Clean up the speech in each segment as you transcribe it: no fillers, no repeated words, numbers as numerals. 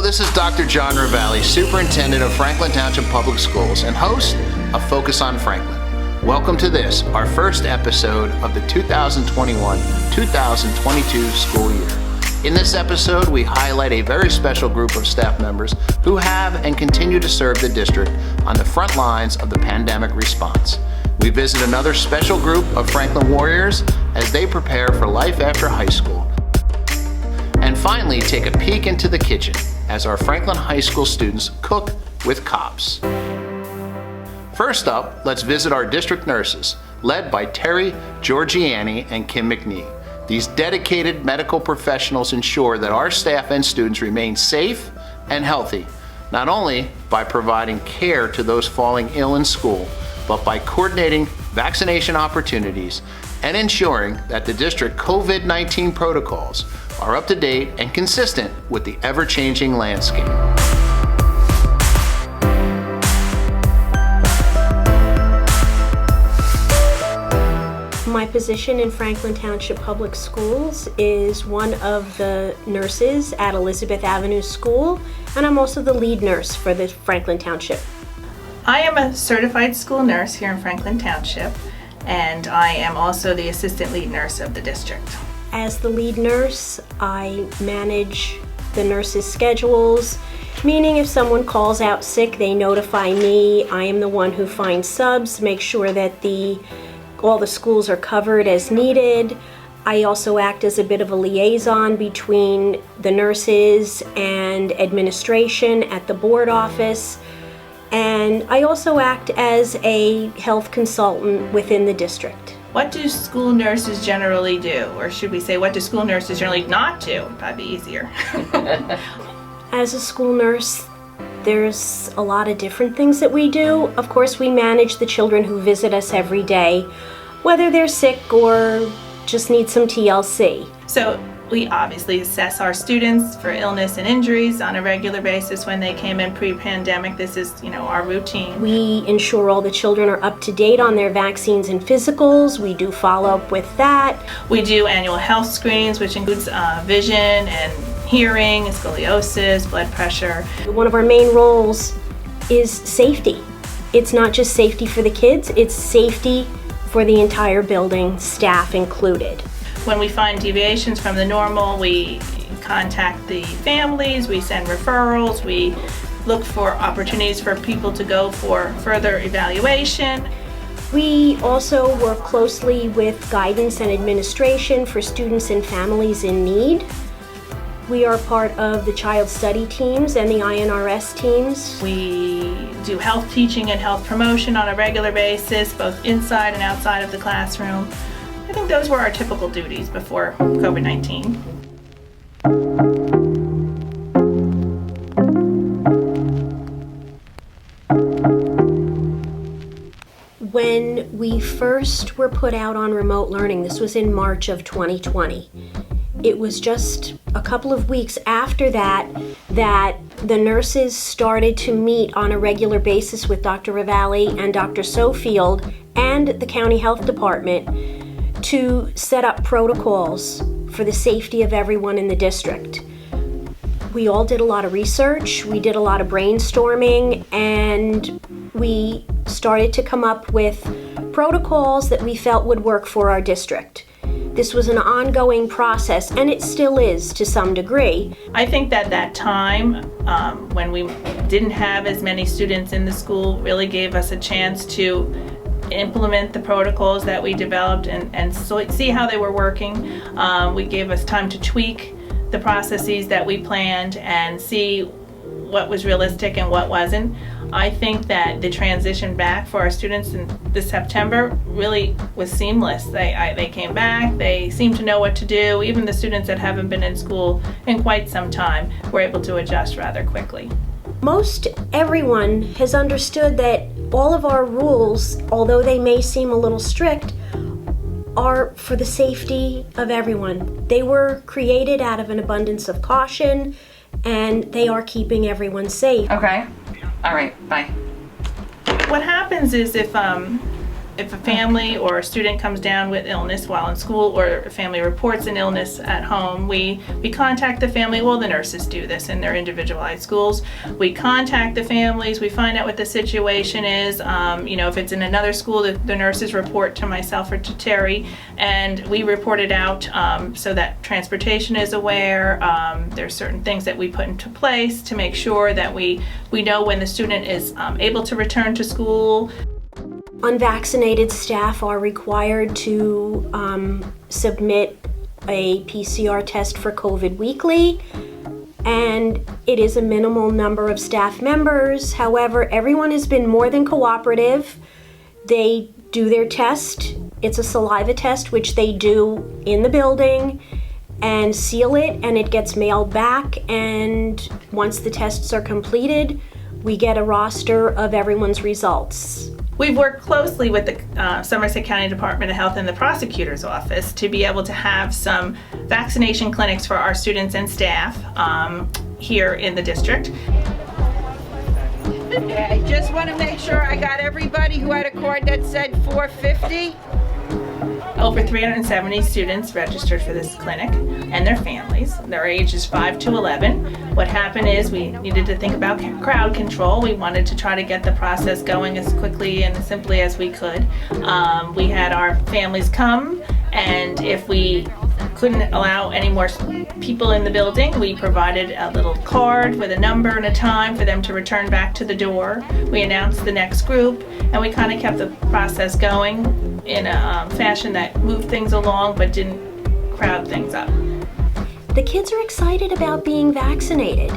this is Dr. John Ravalli, Superintendent of Franklin Township Public Schools and host of Focus on Franklin. Welcome to this, our first episode of the 2021-2022 school year. In this episode, we highlight a very special group of staff members who have and continue to serve the district on the front lines of the pandemic response. We visit another special group of Franklin warriors as they prepare for life after high school. And finally, take a peek into the kitchen as our Franklin High School students cook with cops. First up, let's visit our district nurses, led by Terry Giorgiani and Kim McNee. These dedicated medical professionals ensure that our staff and students remain safe and healthy, not only by providing care to those falling ill in school, but by coordinating vaccination opportunities and ensuring that the district COVID-19 protocols are up to date and consistent with the ever-changing landscape. My position in Franklin Township Public Schools is one of the nurses at Elizabeth Avenue School, and I'm also the lead nurse for the Franklin Township. I am a certified school nurse here in Franklin Township, and I am also the assistant lead nurse of the district. As the lead nurse, I manage the nurses' schedules, meaning if someone calls out sick, they notify me. I am the one who finds subs, make sure that all the schools are covered as needed. I also act as a bit of a liaison between the nurses and administration at the board office. And I also act as a health consultant within the district. What do school nurses generally do? Or should we say, what do school nurses generally not do? Would probably be easier. As a school nurse, there's a lot of different things that we do. Of course, we manage the children who visit us every day, whether they're sick or just need some TLC. So we obviously assess our students for illness and injuries on a regular basis when they came in pre-pandemic. This is, our routine. We ensure all the children are up to date on their vaccines and physicals. We do follow up with that. We do annual health screenings, which includes vision and hearing, scoliosis, blood pressure. One of our main roles is safety. It's not just safety for the kids, it's safety for the entire building, staff included. When we find deviations from the normal, we contact the families, we send referrals, we look for opportunities for people to go for further evaluation. We also work closely with guidance and administration for students and families in need. We are part of the child study teams and the INRS teams. We do health teaching and health promotion on a regular basis, both inside and outside of the classroom. I think those were our typical duties before COVID-19. When we first were put out on remote learning, this was in March of 2020. It was just a couple of weeks after that the nurses started to meet on a regular basis with Dr. Ravalli and Dr. Sofield and the county health department to set up protocols for the safety of everyone in the district. We all did a lot of research, we did a lot of brainstorming, and we started to come up with protocols that we felt would work for our district. This was an ongoing process, and it still is to some degree. I think that time when we didn't have as many students in the school really gave us a chance to implement the protocols that we developed and see how they were working. We gave us time to tweak the processes that we planned and see what was realistic and what wasn't. I think that the transition back for our students in this September really was seamless. They came back, they seemed to know what to do. Even the students that haven't been in school in quite some time were able to adjust rather quickly. Most everyone has understood that all of our rules, although they may seem a little strict, are for the safety of everyone. They were created out of an abundance of caution, and they are keeping everyone safe. Okay. All right. Bye. What happens is if if a family or a student comes down with illness while in school, or a family reports an illness at home, we contact the family. Well, the nurses do this in their individualized schools. We contact the families, we find out what the situation is. If it's in another school, the nurses report to myself or to Terry, and we report it out so that transportation is aware. There's certain things that we put into place to make sure that we know when the student is able to return to school. Unvaccinated staff are required to submit a PCR test for COVID weekly, and it is a minimal number of staff members. However, everyone has been more than cooperative. They do their test. It's a saliva test, which they do in the building, and seal it, and it gets mailed back. And once the tests are completed, we get a roster of everyone's results. We've worked closely with the Somerset County Department of Health and the prosecutor's office to be able to have some vaccination clinics for our students and staff here in the district. I just want to make sure I got everybody who had a card that said 450. Over 370 students registered for this clinic and their families. Their ages 5 to 11. What happened is we needed to think about crowd control. We wanted to try to get the process going as quickly and as simply as we could. We had our families come, and if we couldn't allow any more people in the building, we provided a little card with a number and a time for them to return back to the door. We announced the next group, and we kind of kept the process going in a fashion that moved things along but didn't crowd things up. The kids are excited about being vaccinated.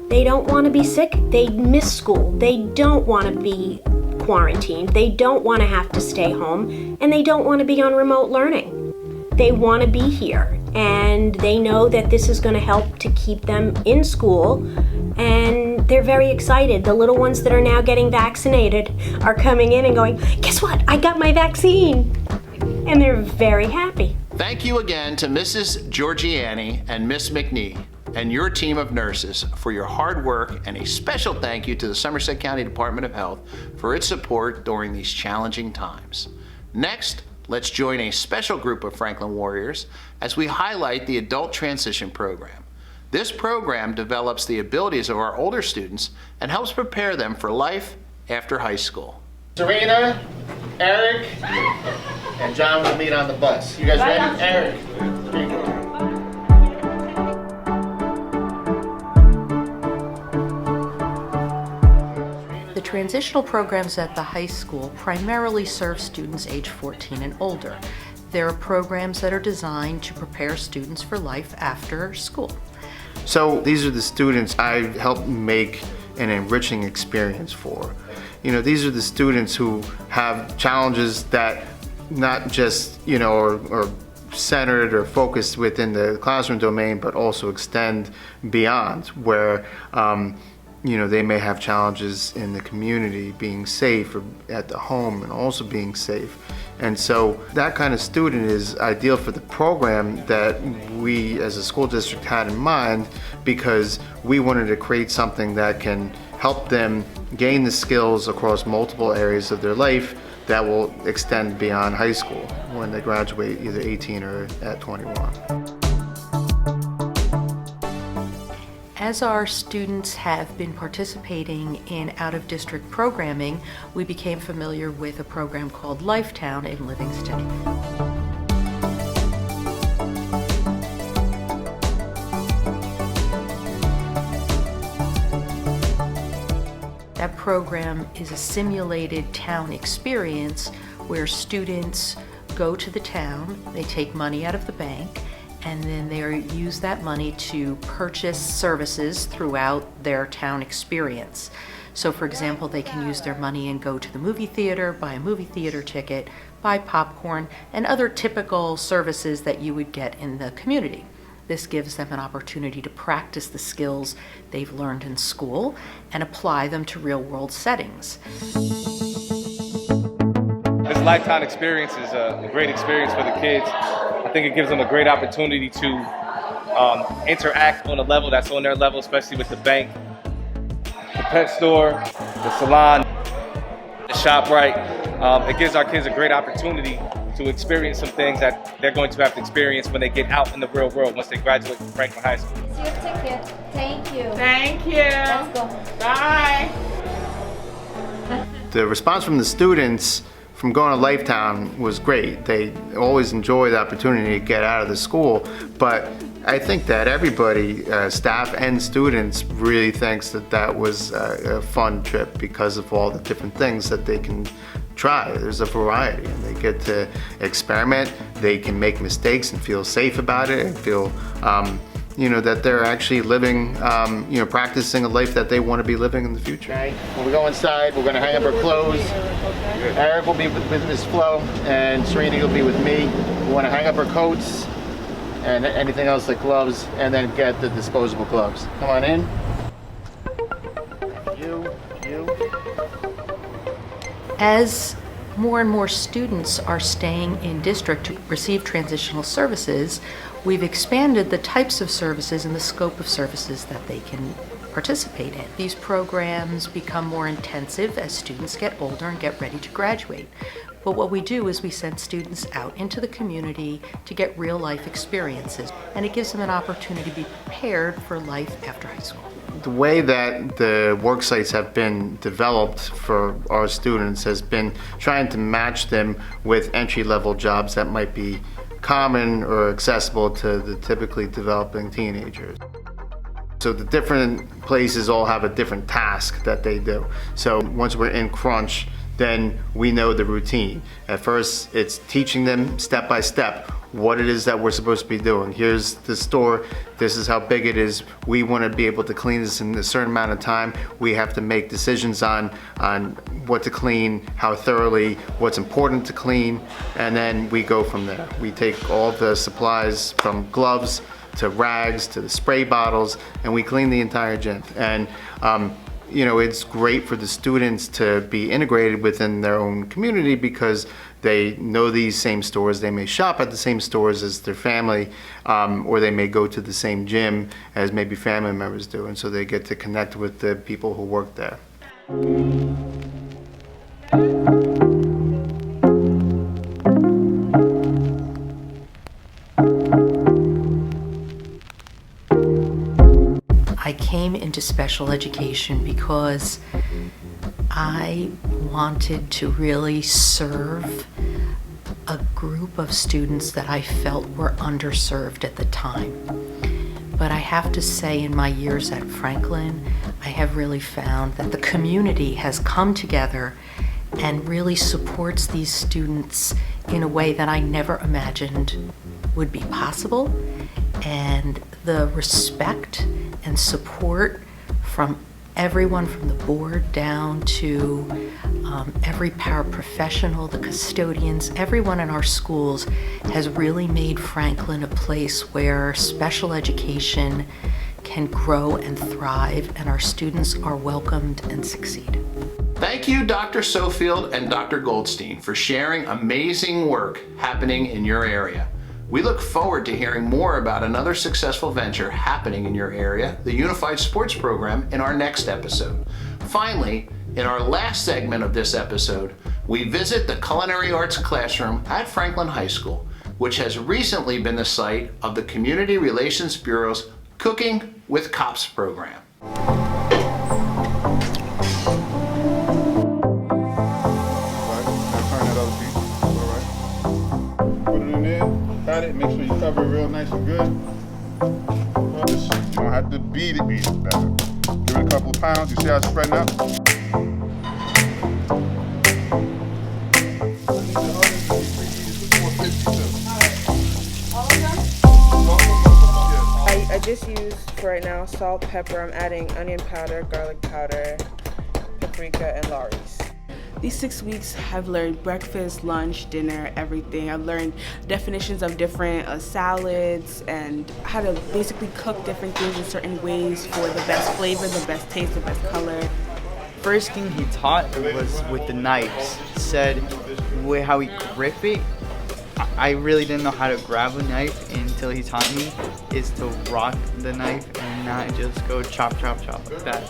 They don't want to be sick. They miss school. They don't want to be quarantined. They don't want to have to stay home, and they don't want to be on remote learning. They want to be here, and they know that this is going to help to keep them in school, and they're very excited. The little ones that are now getting vaccinated are coming in and going, "Guess what? I got my vaccine." And they're very happy. Thank you again to Mrs. Giorgiani and Miss McNee and your team of nurses for your hard work, and a special thank you to the Somerset County Department of Health for its support during these challenging times. Next, let's join a special group of Franklin Warriors as we highlight the Adult Transition Program. This program develops the abilities of our older students and helps prepare them for life after high school. Serena, Eric, and John will meet on the bus. You guys ready? Eric. The transitional programs at the high school primarily serve students age 14 and older. There are programs that are designed to prepare students for life after school. So these are the students I helped make an enriching experience for. These are the students who have challenges that not just, are centered or focused within the classroom domain, but also extend beyond, where they may have challenges in the community, being safe, or at the home and also being safe. And so that kind of student is ideal for the program that we as a school district had in mind, because we wanted to create something that can help them gain the skills across multiple areas of their life that will extend beyond high school when they graduate either 18 or at 21. As our students have been participating in out-of-district programming, we became familiar with a program called Lifetown in Livingston. That program is a simulated town experience where students go to the town, they take money out of the bank, and then they use that money to purchase services throughout their town experience. So for example, they can use their money and go to the movie theater, buy a movie theater ticket, buy popcorn, and other typical services that you would get in the community. This gives them an opportunity to practice the skills they've learned in school and apply them to real-world settings. This lifetime experience is a great experience for the kids. I think it gives them a great opportunity to interact on a level that's on their level, especially with the bank, the pet store, the salon, the ShopRite. it gives our kids a great opportunity to experience some things that they're going to have to experience when they get out in the real world once they graduate from Franklin High School. It's your ticket. Thank you. Thank you. Let's go. Bye. The response from the students from going to Lifetown was great. They always enjoy the opportunity to get out of the school, but I think that everybody, staff and students, really thinks that that was a fun trip because of all the different things that they can try. There's a variety, and they get to experiment. They can make mistakes and feel safe about it, and feel that they're actually living, practicing a life that they want to be living in the future. Okay. When we go inside, we're going to hang up our clothes. Eric will be with Miss Flo, and Serena will be with me. We want to hang up our coats and anything else like gloves, and then get the disposable gloves. Come on in. You. As more and more students are staying in district to receive transitional services, we've expanded the types of services and the scope of services that they can participate in. These programs become more intensive as students get older and get ready to graduate. But what we do is we send students out into the community to get real life experiences, and it gives them an opportunity to be prepared for life after high school. The way that the work sites have been developed for our students has been trying to match them with entry-level jobs that might be common or accessible to the typically developing teenagers. So the different places all have a different task that they do. So once we're in crunch, then we know the routine. At first, it's teaching them step by step what it is that we're supposed to be doing. Here's the store, this is how big it is. We want to be able to clean this in a certain amount of time. We have to make decisions on what to clean, how thoroughly, what's important to clean, and then we go from there. We take all the supplies from gloves to rags to the spray bottles, and we clean the entire gym. And it's great for the students to be integrated within their own community because they know these same stores. They may shop at the same stores as their family, or they may go to the same gym as maybe family members do, and so they get to connect with the people who work there. I came into special education because I wanted to really serve a group of students that I felt were underserved at the time. But I have to say, in my years at Franklin, I have really found that the community has come together and really supports these students in a way that I never imagined would be possible. And the respect and support from everyone from the board down to every paraprofessional, the custodians, everyone in our schools has really made Franklin a place where special education can grow and thrive, and our students are welcomed and succeed. Thank you, Dr. Sofield and Dr. Goldstein, for sharing amazing work happening in your area. We look forward to hearing more about another successful venture happening in your area, the Unified Sports Program, in our next episode. Finally, in our last segment of this episode, we visit the Culinary Arts Classroom at Franklin High School, which has recently been the site of the Community Relations Bureau's Cooking with Cops program. Got it. Make sure you cover it real nice and good. You don't have to beat it better. Give it a couple of pounds. You see how it's spreading out? I just use, for right now, salt, pepper. I'm adding onion powder, garlic powder, paprika, and Lawry's. These 6 weeks, I've learned breakfast, lunch, dinner, everything. I've learned definitions of different salads and how to basically cook different things in certain ways for the best flavor, the best taste, the best color. First thing he taught was with the knives. Said how he grip it. I really didn't know how to grab a knife until he taught me is to rock the knife and not just go chop, chop, chop like that.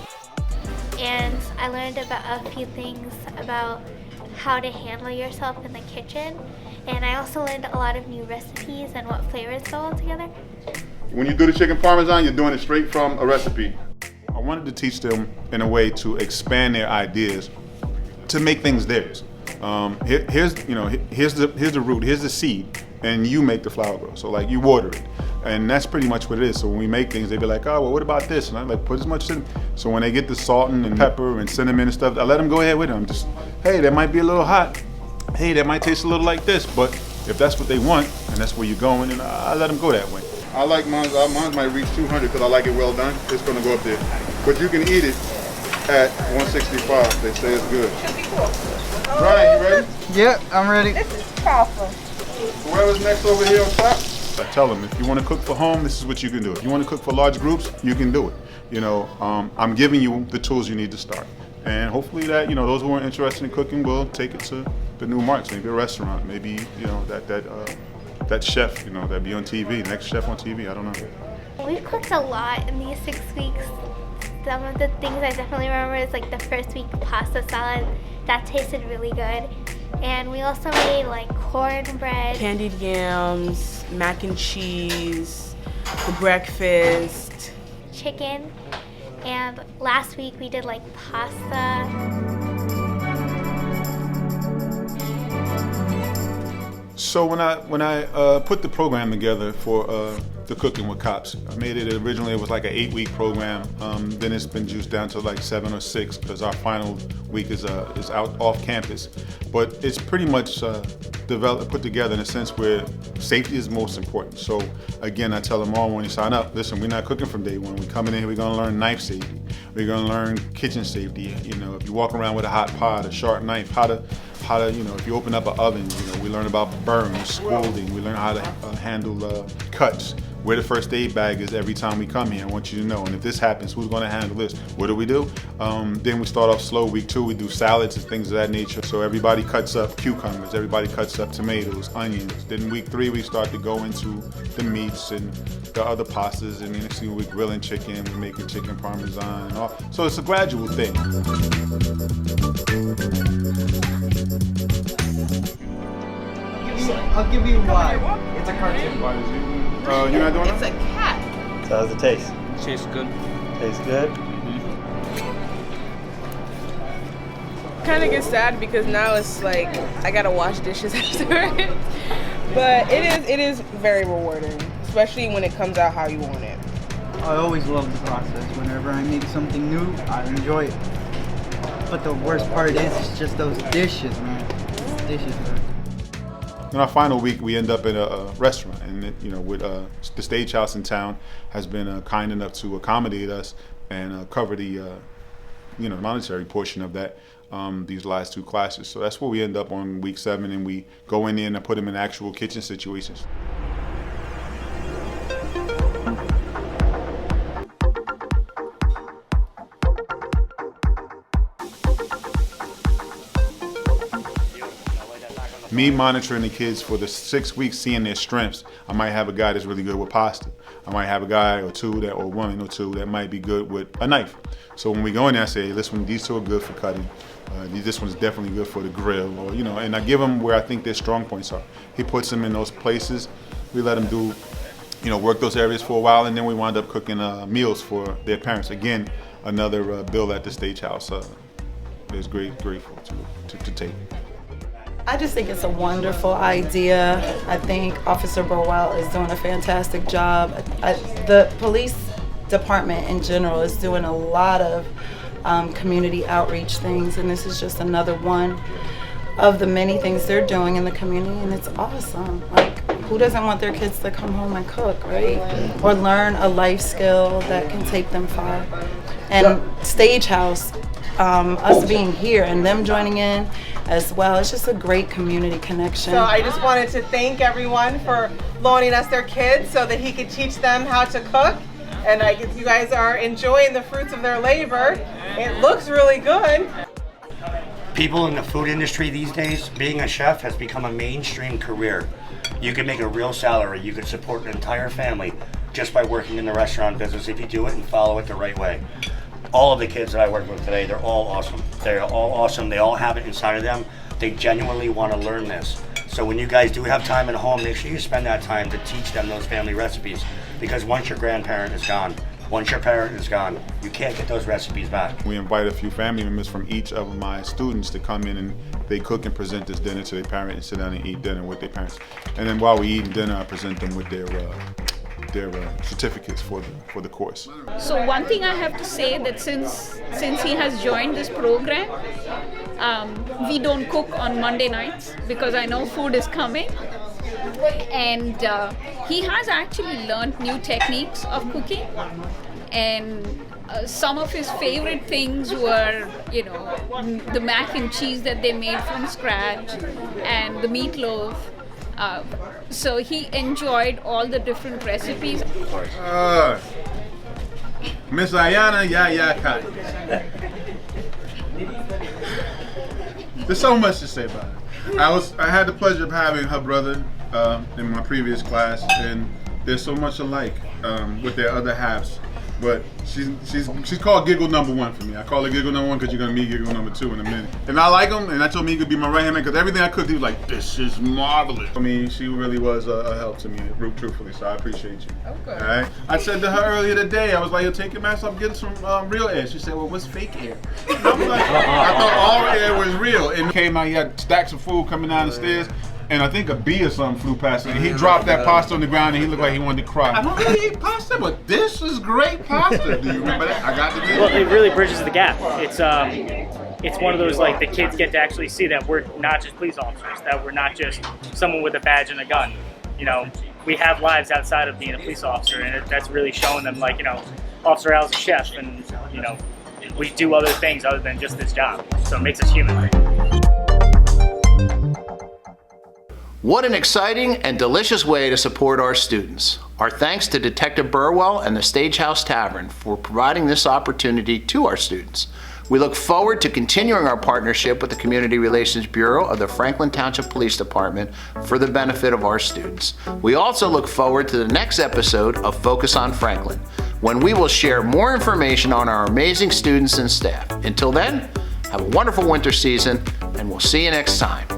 And I learned about a few things about how to handle yourself in the kitchen. And I also learned a lot of new recipes and what flavors go all together. When you do the chicken parmesan, you're doing it straight from a recipe. I wanted to teach them in a way to expand their ideas, to make things theirs. Here's the root, here's the seed, and you make the flower grow. So like you water it, and that's pretty much what it is. So when we make things, they be like, oh, well, what about this? And I'm like, put as much in. So when they get the salt and pepper and cinnamon and stuff, I let them go ahead with them. Just, hey, that might be a little hot. Hey, that might taste a little like this. But if that's what they want, and that's where you're going, and I let them go that way. I like mine might reach 200 because I like it well done. It's gonna go up there. But you can eat it at 165. They say it's good. Should be cool. Brian, you ready? Yep, I'm ready. This is powerful. Whoever's next over here on top. I tell them, if you want to cook for home, this is what you can do. If you want to cook for large groups, you can do it. I'm giving you the tools you need to start. And hopefully that, those who are interested in cooking will take it to the new marks, maybe a restaurant, maybe, that chef, that be on TV, next chef on TV, I don't know. We've cooked a lot in these 6 weeks. Some of the things I definitely remember is like the first week pasta salad. That tasted really good. And we also made like cornbread. Candied yams, mac and cheese, the breakfast. Chicken. And last week we did like pasta. So when I put the program together for the Cooking with Cops, I made it originally, it was like an 8-week program. Then it's been juiced down to like 7 or 6 because our final week is out off campus. But it's pretty much put together in a sense where safety is most important. So again, I tell them all when you sign up, listen, we're not cooking from day one. We're coming in here, we're gonna learn knife safety. We're gonna learn kitchen safety. If you walk around with a hot pot, a sharp knife, how to if you open up an oven, we learn about burns, scalding. We learn how to handle cuts. Where the first aid bag is every time we come here. I want you to know. And if this happens, who's going to handle this? What do we do? Then we start off slow. Week 2, we do salads and things of that nature. So everybody cuts up cucumbers. Everybody cuts up tomatoes, onions. Then week 3, we start to go into the meats and the other pastas. And then next thing we're grilling chicken. We're making chicken parmesan and all. So it's a gradual thing. I'll give you why. It's a cartoon. Why is it? You're not doing It's a cat. So how's it taste? Tastes good. Tastes good? Kind of get sad because now it's like I gotta wash dishes after it. But it is very rewarding, especially when it comes out how you want it. I always love the process. Whenever I make something new, I enjoy it. But the worst part is it's just those dishes, man. Those dishes are... In our final week, we end up in a restaurant, and with the Stagehouse in town has been kind enough to accommodate us and cover the monetary portion of that these last 2 classes. So that's where we end up on week 7, and we go in there and put them in actual kitchen situations. Me monitoring the kids for the 6 weeks, seeing their strengths. I might have a guy that's really good with pasta. I might have a guy or 2 or 1 or 2 that might be good with a knife. So when we go in there, I say, hey, listen, these 2 are good for cutting. This one's definitely good for the grill, or and I give them where I think their strong points are. He puts them in those places. We let them do, work those areas for a while, and then we wind up cooking meals for their parents. Again, another bill at the Stagehouse is grateful to take. I just think it's a wonderful idea. I think Officer Burwell is doing a fantastic job. The police department in general is doing a lot of community outreach things, and this is just another one of the many things they're doing in the community, and it's awesome. Like, who doesn't want their kids to come home and cook, right? Or learn a life skill that can take them far. And Stagehouse, us being here and them joining in as well, it's just a great community connection. So I just wanted to thank everyone for loaning us their kids so that he could teach them how to cook. And I guess you guys are enjoying the fruits of their labor. It looks really good. People in the food industry these days, being a chef has become a mainstream career. You can make a real salary. You can support an entire family just by working in the restaurant business if you do it and follow it the right way. All of the kids that I work with today, they're all awesome. They're all awesome. They all have it inside of them They genuinely want to learn this. So when you guys do have time at home, make sure you spend that time to teach them those family recipes. Because once your grandparent is gone, once your parent is gone, you can't get those recipes back. We invite a few family members from each of my students to come in and they cook and present this dinner to their parents and sit down and eat dinner with their parents. And then while we eat dinner, I present them with their certificates for the course. So one thing I have to say that since he has joined this program, we don't cook on Monday nights because I know food is coming. And he has actually learned new techniques of cooking, and some of his favorite things were, the mac and cheese that they made from scratch and the meatloaf. So he enjoyed all the different recipes. Miss Ayana Yaya Kai. There's so much to say about it. I had the pleasure of having her brother in my previous class, and they're so much alike with their other halves. But she's called Giggle Number One for me. I call her Giggle Number One because you're gonna meet Giggle Number Two in a minute. And I like him, and I told me he could be my right hand man because everything I cooked, he was like, "This is marvelous." I mean, she really was a help to me, truthfully. So I appreciate you. Okay. All right. I said to her earlier today, I was like, "Yo, take your mask off, get some real air." She said, "Well, what's fake air?" And I was like, I thought all air was real. And came out, he had stacks of food coming down the stairs. And I think a bee or something flew past him. And he dropped that pasta on the ground and he looked like he wanted to cry. I don't really eat pasta, but this is great pasta. Do you remember that? I got the video. Well, it really bridges the gap. It's one of those, like, the kids get to actually see that we're not just police officers, that we're not just someone with a badge and a gun. We have lives outside of being a police officer, and that's really showing them, like, Officer Al's a chef, and, we do other things other than just this job. So it makes us human. What an exciting and delicious way to support our students. Our thanks to Detective Burwell and the Stagehouse Tavern for providing this opportunity to our students. We look forward to continuing our partnership with the Community Relations Bureau of the Franklin Township Police Department for the benefit of our students. We also look forward to the next episode of Focus on Franklin, when we will share more information on our amazing students and staff. Until then, have a wonderful winter season, and we'll see you next time.